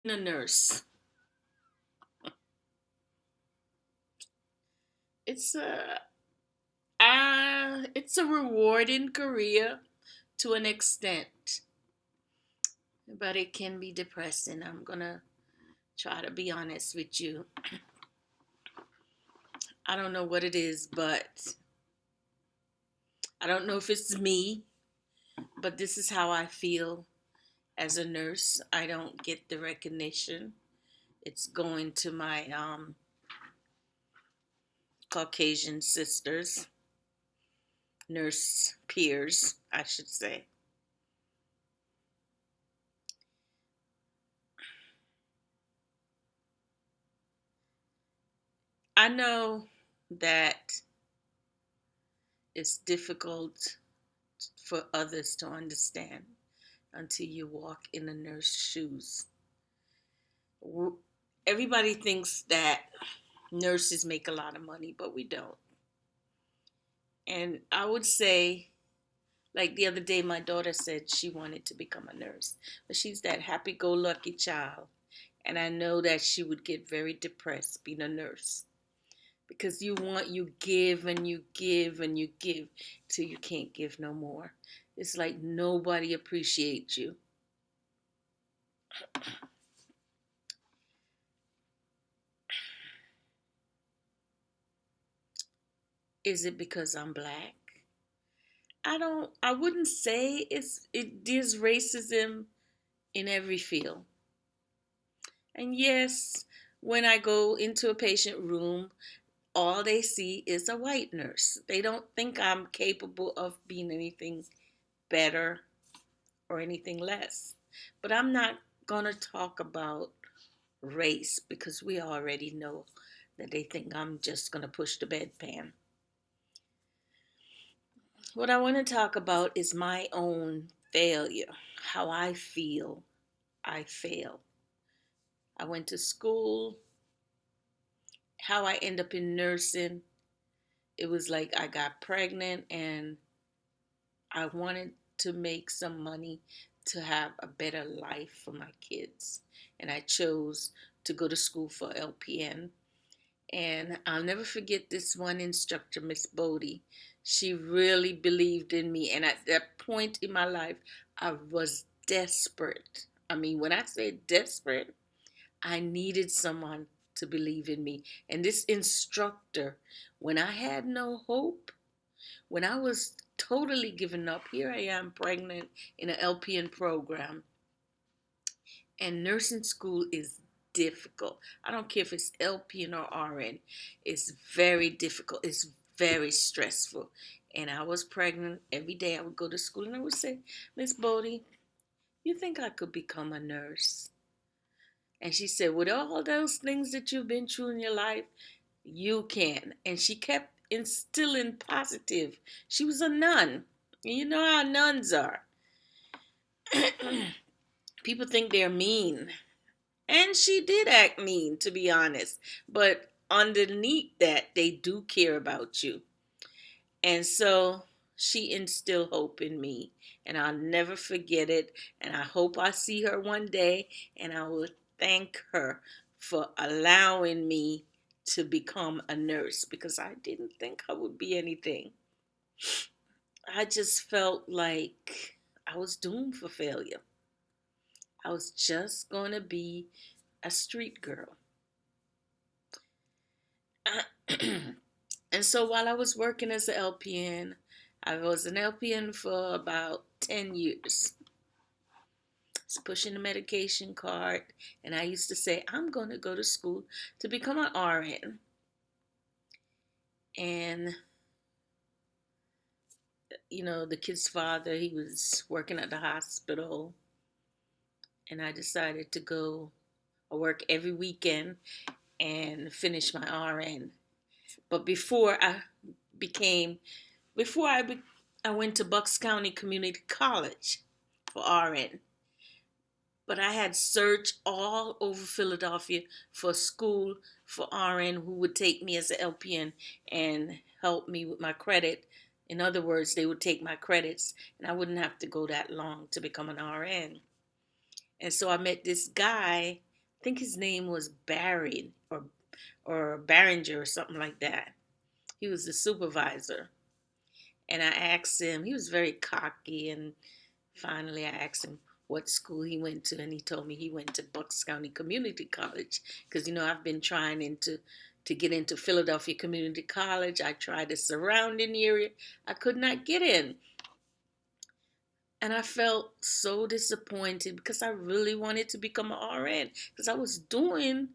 A nurse. It's it's a rewarding career to an extent, but it can be depressing. I'm gonna try to be honest with you. I don't know what it is, but I don't know if it's me, but this is how I feel as a nurse. I don't get the recognition. It's going to my Caucasian sisters, nurse peers, I should say. I know that it's difficult for others to understand until you walk in a nurse's shoes. Everybody thinks that nurses make a lot of money, but we don't. And I would say, like the other day, my daughter said she wanted to become a nurse, but she's that happy go lucky child. And I know that she would get very depressed being a nurse because you give and you give and you give till you can't give no more. It's like nobody appreciates you. Is it because I'm black? I wouldn't say there's racism in every field. And yes, when I go into a patient room, all they see is a white nurse. They don't think I'm capable of being anything better or anything less. But I'm not going to talk about race because we already know that they think I'm just going to push the bedpan. What I want to talk about is my own failure, how I feel I fail. I went to school, how I end up in nursing. It was like I got pregnant and I wanted to make some money to have a better life for my kids. And I chose to go to school for LPN. And I'll never forget this one instructor, Miss Bodie. She really believed in me. And at that point in my life, I was desperate. I mean, when I say desperate, I needed someone to believe in me. And this instructor, when I had no hope, when I was totally given up, here I am pregnant in an LPN program. And nursing school is difficult. I don't care if it's LPN or RN. It's very difficult. It's very stressful. And I was pregnant. Every day I would go to school and I would say, Miss Bodie, you think I could become a nurse? And she said, with all those things that you've been through in your life, you can. And she kept instilling positive. She was a nun. You know how nuns are. People think they're mean. And she did act mean, to be honest. But underneath that, they do care about you. And so she instilled hope in me. And I'll never forget it. And I hope I see her one day. And I will thank her for allowing me to become a nurse because I didn't think I would be anything. I just felt like I was doomed for failure. I was just going to be a street girl. And so while I was working as an LPN, I was an LPN for about 10 years. I was pushing the medication cart, and I used to say, I'm going to go to school to become an RN. And, the kid's father, he was working at the hospital, and I decided to go work every weekend and finish my RN. But became, before I, be, I went to Bucks County Community College for RN. But I had searched all over Philadelphia for a school for RN who would take me as an LPN and help me with my credit. In other words, they would take my credits and I wouldn't have to go that long to become an RN. And so I met this guy I think his name was Barry or Barringer or something like that. He was the supervisor. And I asked him, he was very cocky, and finally I asked him what school he went to, and he told me he went to Bucks County Community College. Because, I've been trying to get into Philadelphia Community College. I tried the surrounding area. I could not get in. And I felt so disappointed because I really wanted to become an RN because I was doing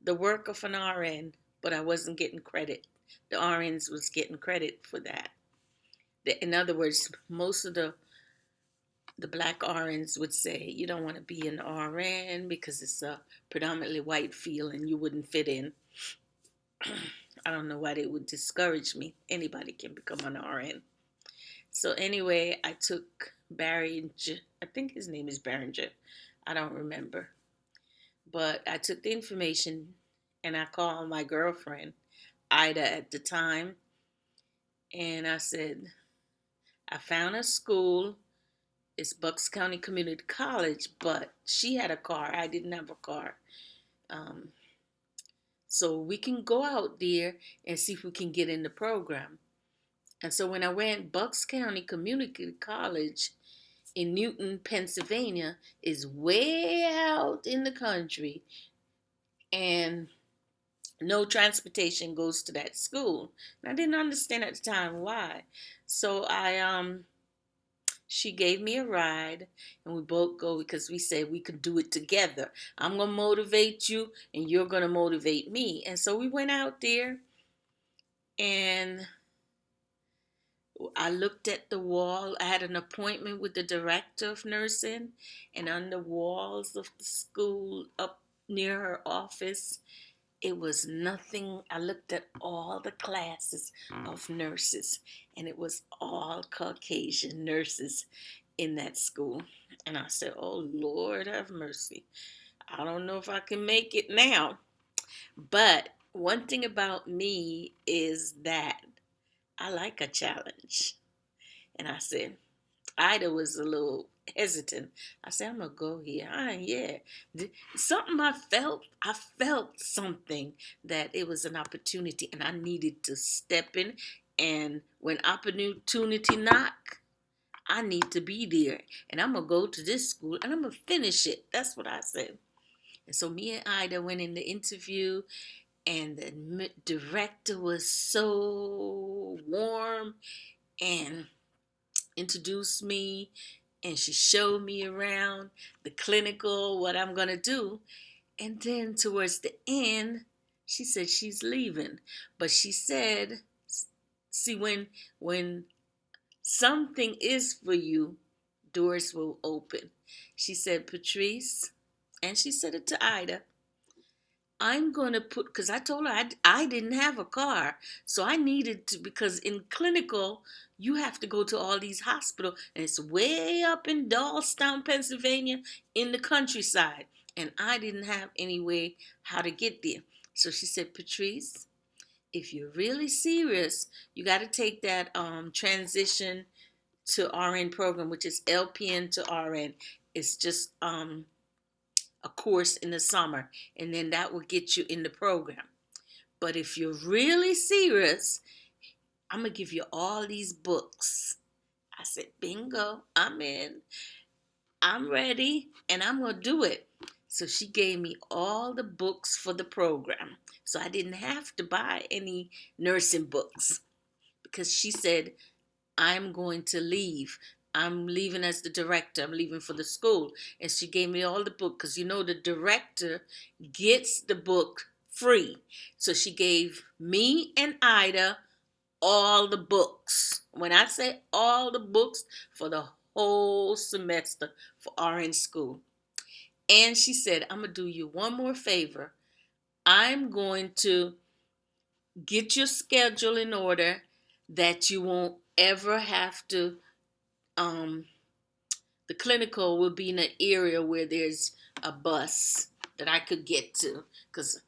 the work of an RN, but I wasn't getting credit. The RNs was getting credit for that. In other words, most of the black RNs would say you don't want to be an RN because it's a predominantly white field and you wouldn't fit in. I don't know why they would discourage me. Anybody can become an RN. So anyway, I took Barringer. I think his name is Barringer. I don't remember. But I took the information and I called my girlfriend, Ida, at the time. And I said, I found a school. It's Bucks County Community College, but she had a car. I didn't have a car. Um, so we can go out there and see if we can get in the program. And so when I went, Bucks County Community College in Newton, Pennsylvania, is way out in the country, and no transportation goes to that school. And I didn't understand at the time why. So she gave me a ride, and we both go because we said we could do it together. I'm going to motivate you, and you're going to motivate me. And so we went out there, and I looked at the wall. I had an appointment with the director of nursing, and on the walls of the school up near her office, it was nothing. I looked at all the classes of nurses, and it was all Caucasian nurses in that school. And I said, oh, Lord, have mercy. I don't know if I can make it now. But one thing about me is that I like a challenge. And I said, Ida was a little hesitant. I said, I'm going to go here. Yeah. Something I felt something that it was an opportunity and I needed to step in. And when opportunity knock, I need to be there. And I'm going to go to this school and I'm going to finish it. That's what I said. And so me and Ida went in the interview, and the director was so warm and introduced me, and she showed me around the clinical, what I'm going to do. And then towards the end, she said she's leaving. But she said, see, when something is for you, doors will open. She said, Patrice, and she said it to Ida, I'm going to put, because I told her I didn't have a car. So I needed to, because in clinical, you have to go to all these hospitals, and it's way up in Doylestown, Pennsylvania, in the countryside. And I didn't have any way how to get there. So she said, Patrice, if you're really serious, you got to take that transition to RN program, which is LPN to RN. It's just a course in the summer, and then that will get you in the program. But if you're really serious, I'm going to give you all these books. I said, bingo, I'm in. I'm ready, and I'm going to do it. So she gave me all the books for the program. So I didn't have to buy any nursing books because she said, I'm going to leave. I'm leaving as the director. I'm leaving for the school. And she gave me all the book because the director gets the book free. So she gave me and Ida all the books. When I say all the books, for the whole semester for RN school. And she said, I'm going to do you one more favor. I'm going to get your schedule in order that you won't ever have to the clinical will be in an area where there's a bus that I could get to, because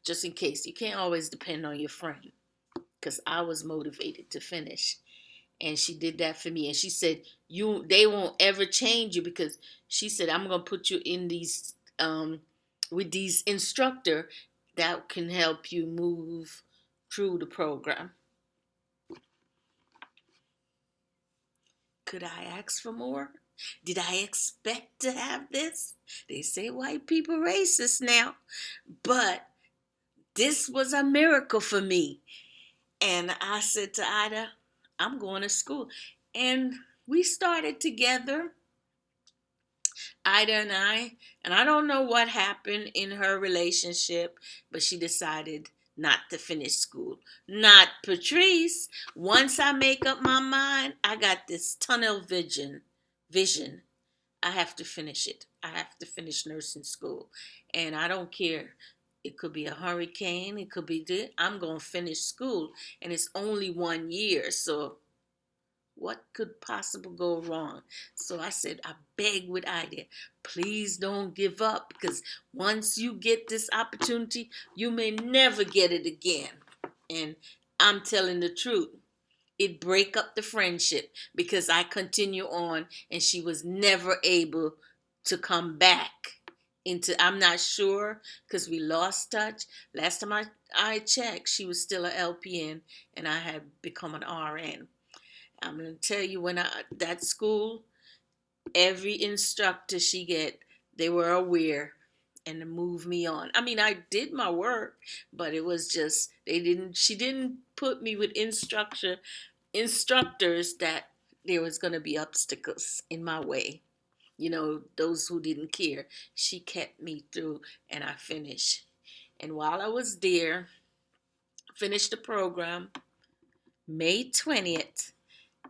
just in case, you can't always depend on your friend, because I was motivated to finish, and she did that for me. And she said they won't ever change you, because she said I'm gonna put you in these with these instructor that can help you move through the program. Could I ask for more? Did I expect to have this? They say white people racist now, but this was a miracle for me. And I said to Ida, I'm going to school. And we started together, Ida and I don't know what happened in her relationship, but she decided not to finish school. Not Patrice. Once I make up my mind, I got this tunnel vision. I have to finish it. I have to finish nursing school. And I don't care. It could be a hurricane. It could be this. I'm going to finish school. And it's only 1 year. So what could possibly go wrong? So I said, I beg with Ida, please don't give up, because once you get this opportunity, you may never get it again. And I'm telling the truth. It break up the friendship because I continue on and she was never able to come back into, I'm not sure because we lost touch. Last time I checked, she was still a LPN and I had become an RN. I'm going to tell you, when that school, every instructor she get, they were aware and to move me on. I mean, I did my work, but it was just, she didn't put me with instructors that there was going to be obstacles in my way. You know, those who didn't care. She kept me through and I finished. And while I was there, finished the program, May 20th,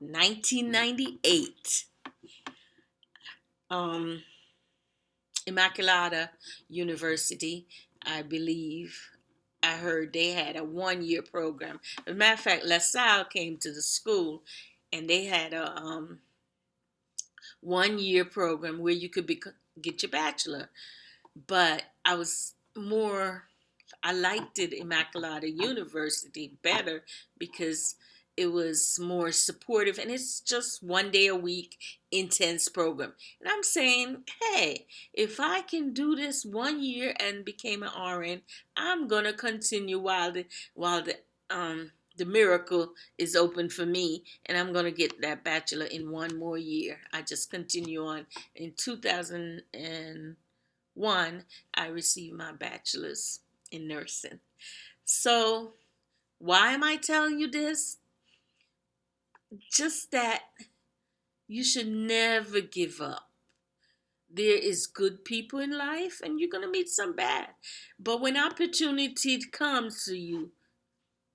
1998. Immaculata University, I believe. I heard they had a 1 year program. As a matter of fact, LaSalle came to the school and they had a 1 year program where you could get your bachelor. But I liked it, Immaculata University, better because it was more supportive and it's just 1 day a week intense program. And I'm saying, hey, if I can do this 1 year and became an RN, I'm gonna continue while the miracle is open for me, and I'm gonna get that bachelor in 1 more year. I just continue on. In 2001, I received my bachelor's in nursing. So, why am I telling you this? Just that you should never give up. There is good people in life and you're going to meet some bad. But when opportunity comes to you,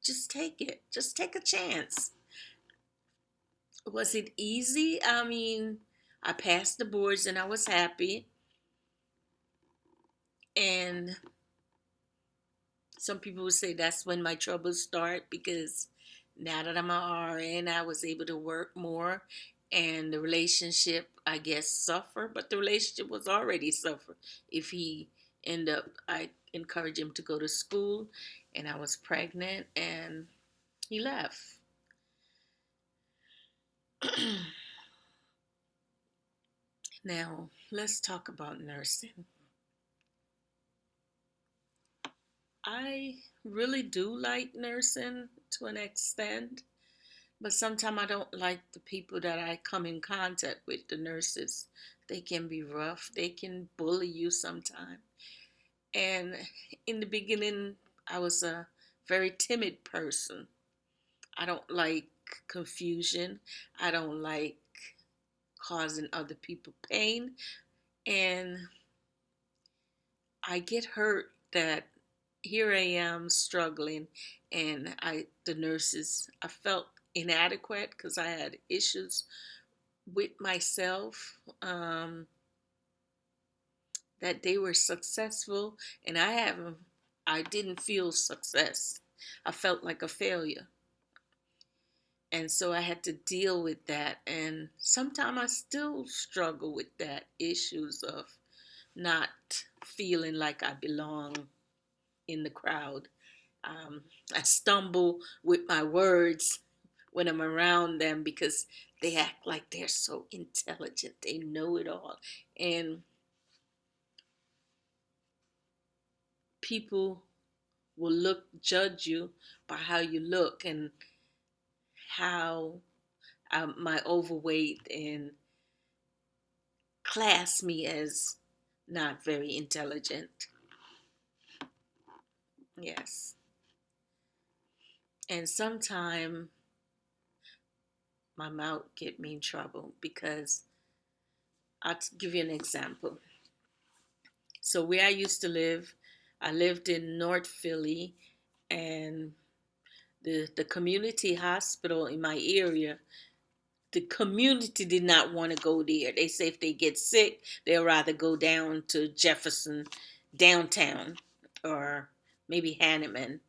just take it. Just take a chance. Was it easy? I mean, I passed the boards and I was happy. And some people would say that's when my troubles start, because now that I'm an RN, I was able to work more and the relationship, I guess, suffer, but the relationship was already suffer. If he I encouraged him to go to school and I was pregnant and he left. Now, let's talk about nursing. I really do like nursing to an extent. But sometimes I don't like the people that I come in contact with, the nurses. They can be rough. They can bully you sometimes. And in the beginning, I was a very timid person. I don't like confusion. I don't like causing other people pain. And I get hurt that here I am struggling, and the nurses, I felt inadequate because I had issues with myself, that they were successful and I didn't feel success. I felt like a failure. And so I had to deal with that. And sometimes I still struggle with that issues of not feeling like I belong in the crowd. I stumble with my words when I'm around them because they act like they're so intelligent. They know it all. And people will judge you by how you look and how my overweight and class me as not very intelligent. Yes. And sometimes my mouth get me in trouble because I'll give you an example. So where I used to live, I lived in North Philly, and the community hospital in my area, the community did not want to go there. They say if they get sick, they'll rather go down to Jefferson, downtown, or maybe Hanneman.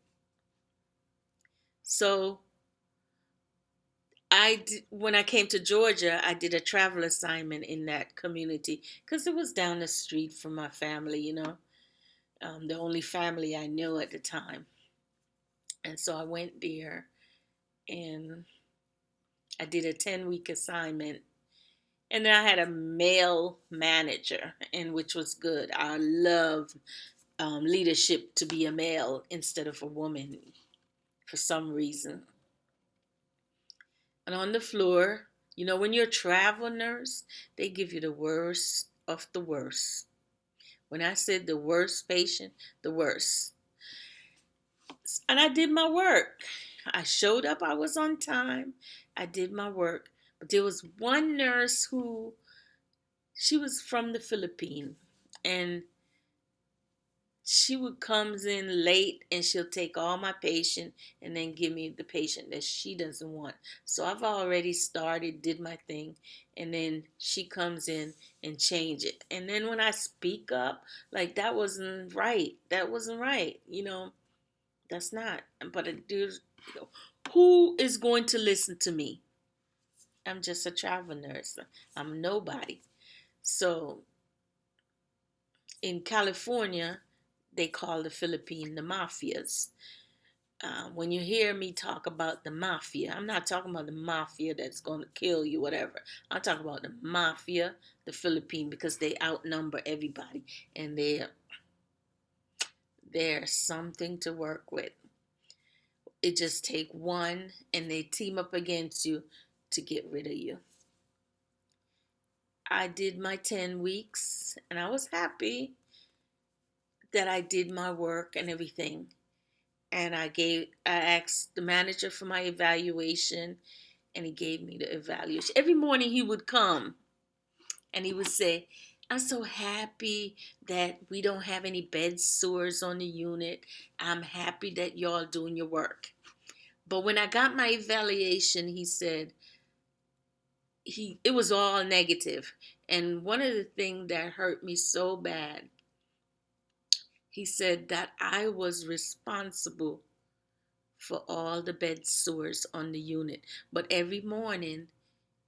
So when I came to Georgia, I did a travel assignment in that community because it was down the street from my family, the only family I knew at the time. And so I went there and I did a 10-week assignment. And then I had a male manager, and which was good. I love leadership to be a male instead of a woman for some reason. And on the floor, when you're a travel nurse, they give you the worst of the worst. When I said the worst patient, the worst. And I did my work. I showed up, I was on time. I did my work. But there was one nurse she was from the Philippines, and she would comes in late and she'll take all my patient and then give me the patient that she doesn't want. So I've already started, did my thing, and then she comes in and change it. And then when I speak up, like that wasn't right. That wasn't right. That's not. But who is going to listen to me? I'm just a travel nurse. I'm nobody. So in California, they call the Philippine the mafias. When you hear me talk about the mafia, I'm not talking about the mafia that's going to kill you, whatever. I'm talking about the mafia, the Philippine, because they outnumber everybody, and they're something to work with. It just take one, and they team up against you to get rid of you. I did my 10 weeks, and I was happy that I did my work and everything. And I asked the manager for my evaluation, and he gave me the evaluation. Every morning he would come and he would say, I'm so happy that we don't have any bed sores on the unit. I'm happy that y'all doing your work. But when I got my evaluation, he said, it was all negative. And one of the things that hurt me so bad, he said that I was responsible for all the bed sores on the unit. But every morning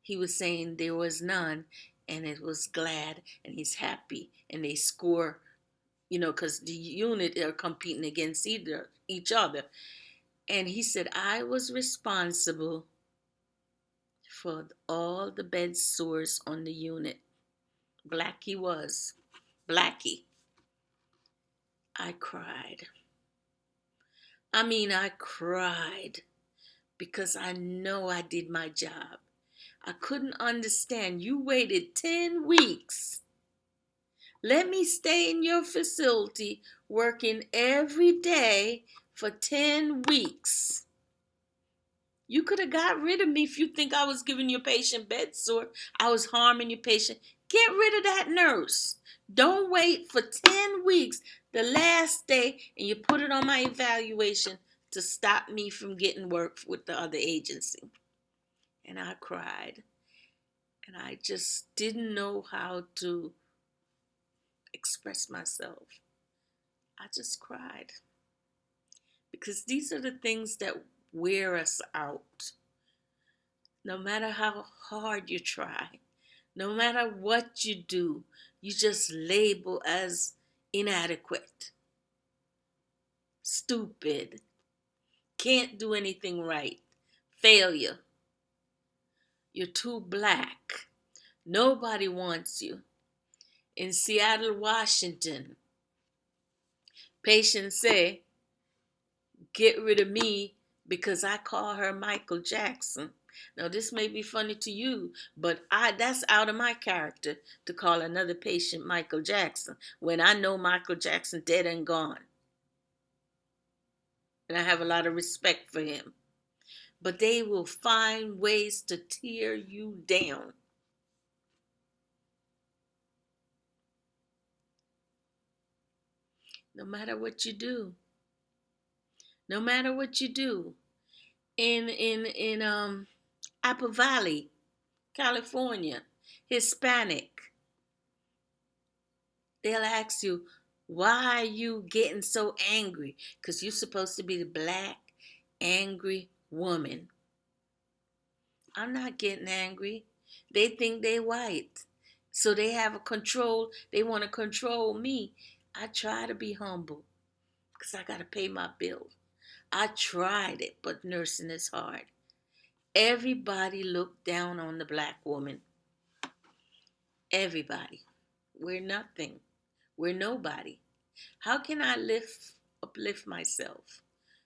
he was saying there was none, and it was glad, and he's happy, and they score, because the unit are competing against each other. And he said I was responsible for all the bed sores on the unit. Blackie was. Blackie. I cried. I cried because I know I did my job. I couldn't understand. You waited 10 weeks. Let me stay in your facility working every day for 10 weeks. You could have got rid of me if you think I was giving your patient bed sore. I was harming your patient. Get rid of that nurse. Don't wait for 10 weeks, the last day, and you put it on my evaluation to stop me from getting work with the other agency. And I cried. And I just didn't know how to express myself. I just cried. Because these are the things that wear us out. No matter how hard you try, no matter what you do, you just label as inadequate, stupid, can't do anything right, failure. You're too black. Nobody wants you. In Seattle, Washington, Patients say, get rid of me because I call her Michael Jackson. Now this may be funny to you, but that's out of my character to call another patient Michael Jackson when I know Michael Jackson dead and gone. And I have a lot of respect for him. But they will find ways to tear you down. No matter what you do. No matter what you do. In Apple Valley, California, Hispanic, they'll ask you, why are you getting so angry? Because you're supposed to be the black, angry woman. I'm not getting angry. They think they white. So they have a control. They want to control me. I try to be humble because I got to pay my bills. I tried it, but nursing is hard. Everybody looked down on the black woman. Everybody. We're nothing. We're nobody. How can I uplift myself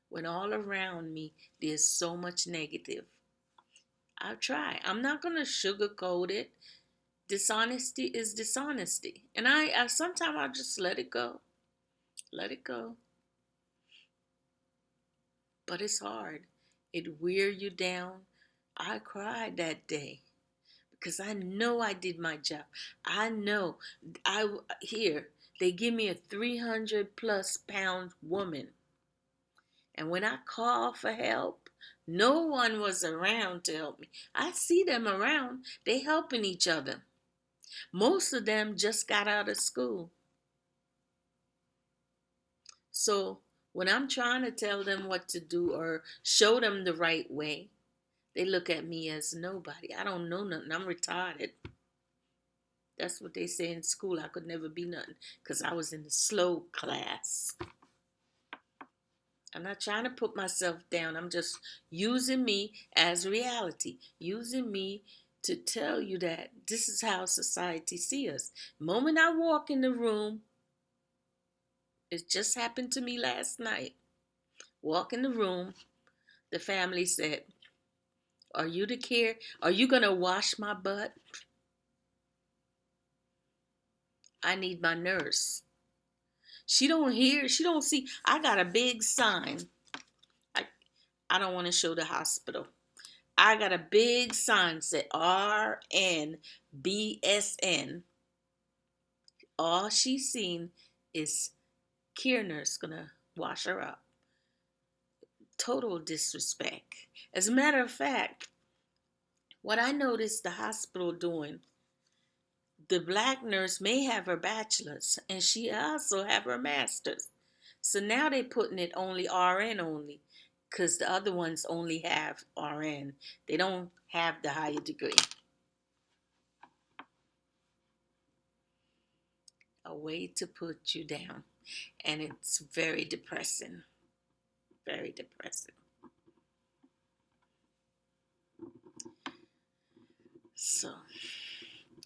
when all around me there's so much negative? I'll try. I'm not going to sugarcoat it. Dishonesty is dishonesty. And I sometimes I'll just let it go. Let it go. But it's hard. It wear you down. I cried that day because I know I did my job. I know here they give me a 300 plus pound woman. And when I call for help, no one was around to help me. I see them around. They helping each other. Most of them just got out of school. So when I'm trying to tell them what to do or show them the right way, they look at me as nobody. I don't know nothing. I'm retarded. That's what they say in school. I could never be nothing because I was in the slow class. I'm not trying to put myself down. I'm just using me as reality. Using me to tell you that this is how society sees us. The moment I walk in the room, it just happened to me last night. Walk in the room, the family said, are you the care? Are you going to wash my butt? I need my nurse. She don't hear, she don't see. I got a big sign. I don't want to show the hospital. I got a big sign said RNBSN. All she's seen is care nurse gonna wash her up. Total disrespect. As a matter of fact, what I noticed the hospital doing, the black nurse may have her bachelor's and she also have her master's. So now they putting it only RN only because the other ones only have RN. They don't have the higher degree. A way to put you down. And it's very depressing. Very depressing. So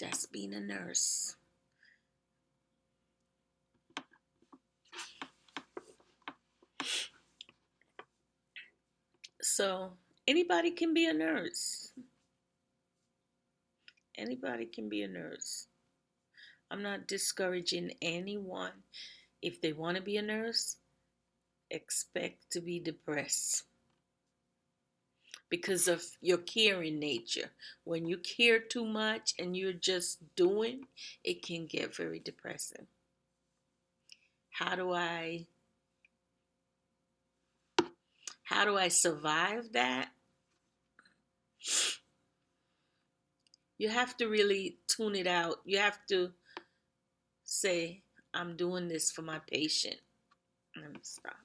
that's being a nurse. So anybody can be a nurse. Anybody can be a nurse. I'm not discouraging anyone. If they want to be a nurse, expect to be depressed because of your caring nature. When you care too much and you're just doing, it can get very depressing. How do I survive that? You have to really tune it out. You have to say, I'm doing this for my patient. Let me stop.